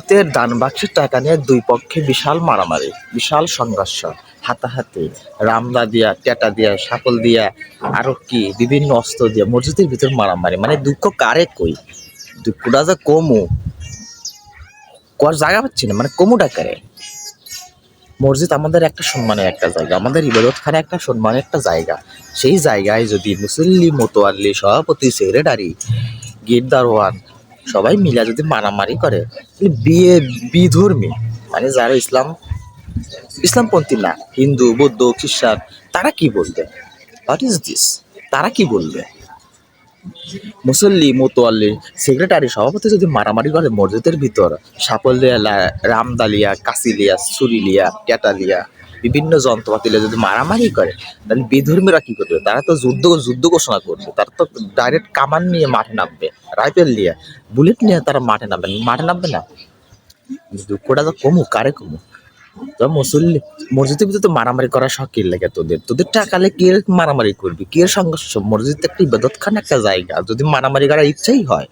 মসজিদের দান বাক্সের টাকা নিয়ে দুই পক্ষে বিশাল মারামারি, বিশাল সংঘর্ষ, হাতাহাতি, রামদা দিয়া, টেটা দিয়া, সাপল দিয়া, আরো কি বিভিন্ন অস্ত্র দিয়া মসজিদের ভিতর মারামারি। মানে দুঃখ কারে কই, দুঃখটা যে কমু কর জায়গা পাচ্ছি না, মানে কমুটা কারে। মসজিদ আমাদের একটা সম্মানের একটা জায়গা, আমাদের ইবাদতখানা একটা সম্মানের একটা জায়গা। সেই জায়গায় যদি মুসল্লি, মোতোয়াল্লি, সভাপতি, সেক্রেটারি, গেট দারোয়ান সবাই মিলে যদি মারামারি করে, বিধর্মী, মানে যারা ইসলামপন্থী না, হিন্দু, বৌদ্ধ, খ্রিস্টান, তারা কি বলবে? What is this? তারা কি বলবে? মুসল্লি, মোতোয়াল্লি, সেক্রেটারি, সভাপতি যদি মারামারি করে মসজিদের ভিতর, সাপল লিয়া, রামদালিয়া, কাসিলিয়া, সুরিলিয়া, ক্যাটালিয়া, বিভিন্ন যন্ত্রপাতি যদি মারামারি করে, তাহলে বিধর্মীরা কি করবে? তারা তো যুদ্ধ ঘোষণা করবে। তারা তো ডাইরেক্ট কামান নিয়ে মাঠে নামবে, রাইফেল নিয়ে, বুলেট নিয়ে তারা মাঠে নামবে না। দুঃখটা তো কমু, কারে কমু? তো মসজিদের ভিতরে তো মারামারি করার শখ কি লাগে তোদের টাকালে কে মারামারি করবি, কে সংঘর্ষ? মসজিদ একটা ইবাদতখানা একটা জায়গা, যদি মারামারি করার ইচ্ছাই হয়,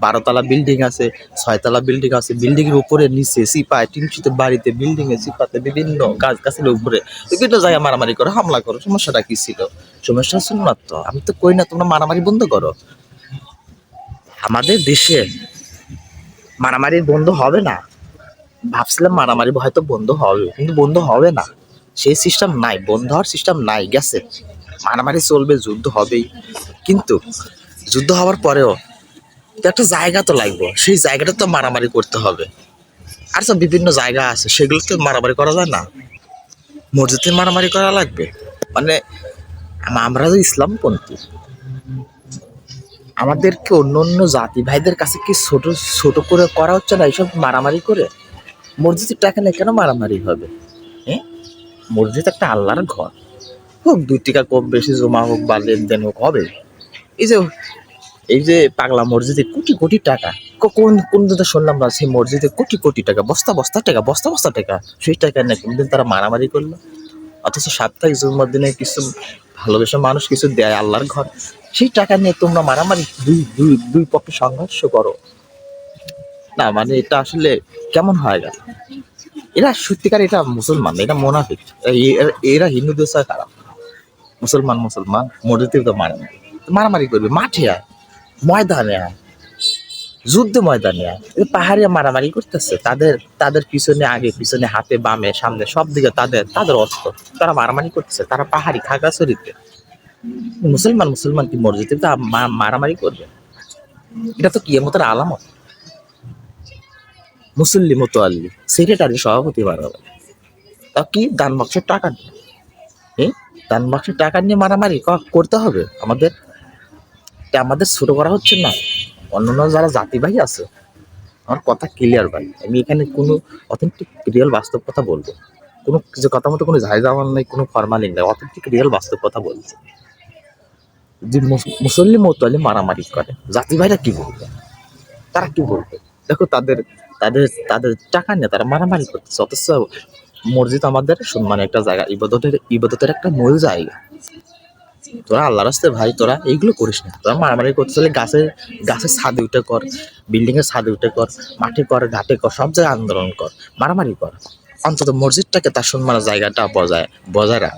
12তলা বিল্ডিং আছে, 6তলা বিল্ডিং আছে, বিল্ডিং এর উপরে নিচে সিপায়, টিনশিতে বাড়িতে, বিল্ডিং এ সিপাতে, বিভিন্ন গাছের উপরে বিভিন্ন জায়গায় মারামারি করো, হামলা করো, সমস্যাটা কি ছিল? সমস্যা ছিল না তো, আমি তো কই না তোমরা মারামারি বন্ধ করো। আমাদের দেশে মারামারি বন্ধ হবে না, ভাবছিলাম মারামারি হয়তো বন্ধ হবে, কিন্তু বন্ধ হবে না। সেই সিস্টেম নাই, বন্ধ হওয়ার সিস্টেম নাই, গেছে। মারামারি চলবে, যুদ্ধ হবেই, কিন্তু যুদ্ধ হওয়ার পরেও তো একটা জায়গা তো লাগবে, সেই জায়গাটা তো মারামারি করতে হবে। আর সব বিভিন্ন জায়গা আছে, সেগুলোতে মারামারি করা যায় না, মসজিদে মারামারি করা লাগবে। মানে আমরা যে ইসলামপন্থী, আমাদেরকে অন্য অন্য জাতি ভাইদের কাছে কি ছোট ছোট করে করা হচ্ছে না এইসব মারামারি করে? মসজিদের টাকা নিয়ে কেন মারামারি হবে? হ্যাঁ, মসজিদ একটা আল্লাহর ঘর, হোক 2 টাকা কম বেশি জমা হোক বা লেনদেন হোক, হবে। এই যে এই যে পাগলা মসজিদে কোটি কোটি টাকা, কোন দিকে শুনলাম না সেই মসজিদে কোটি কোটি টাকা, বস্তা বস্তা টাকা, বস্তা বস্তা টাকা, সেই টাকা নিয়ে কোনদিন তারা মারামারি করলো? অথচ সাপ্তাহিক জুম্মার দিনে কিছু ভালোবেসে মানুষ কিছু দেয় আল্লাহর ঘর, সেই টাকা নিয়ে তোমরা মারামারি, দুই পক্ষে সংঘর্ষ করো না? মানে এটা আসলে কেমন হয় গেল? এরা সত্যিকার, এটা মুসলমান, এটা মোনাফিক। এরা হিন্দুদের সাথে খারাপ। মুসলমান মসজিদে তো মারামারি করবে, মাঠে আয়, ময়দানে আয়, যুদ্ধ ময়দানে আয়। পাহাড়ে মারামারি করতেছে, তাদের পিছনে, আগে পিছনে, হাতে বামে সামনে সব দিকে তাদের অস্ত্র, তারা মারামারি করতেছে, তারা পাহাড়ি খাগড়াছড়িতে। মুসলমান কি মসজিদে তো মারামারি করবে? এটা তো কিয়ামতের আলামত। মুসল্লি, মোতোয়াল্লি, সেক্রেটারি, সভাপতি মারামারি, তা কি দান বাক্সের টাকা নিয়ে? দান বাক্সের টাকা নিয়ে মারামারি করতে হবে আমাদের? আমাদের ছোট করা হচ্ছে না? অন্যান্য যারা জাতি ভাই আছে, আমার কথা ক্লিয়ার ভাই, আমি এখানে কোনো অথেন্টিক রিয়েল বাস্তব কথা বলবো, কোনো কিছু কথা মতো কোনো ঝাইঝামেলা নেই, কোনো ফরমালিং নেই, অথেন্টিক রিয়েল বাস্তব কথা বলছি। যে মুসল্লি মোতোয়াল্লি মারামারি করে, জাতি ভাইরা কি বলবে? তারা কি বলবে? দেখো তাদের টাকা নিয়ে তারা মারামারি করতেছে, অথচ মসজিদ আমাদের সম্মানের একটা জায়গা, ইবাদতের একটা মূল জায়গা। তোরা আল্লাহ রাস্তায় ভাই, তোরা এইগুলো করিস না। তোরা মারামারি করতে চলে গাছের ছাদে উঠে কর, বিল্ডিং এর ছাদে উঠে কর, মাঠে কর, ঘাটে কর, সব জায়গায় আন্দোলন কর, মারামারি কর। অন্তত মসজিদটাকে তার সম্মানের জায়গাটা বজায় রাখ।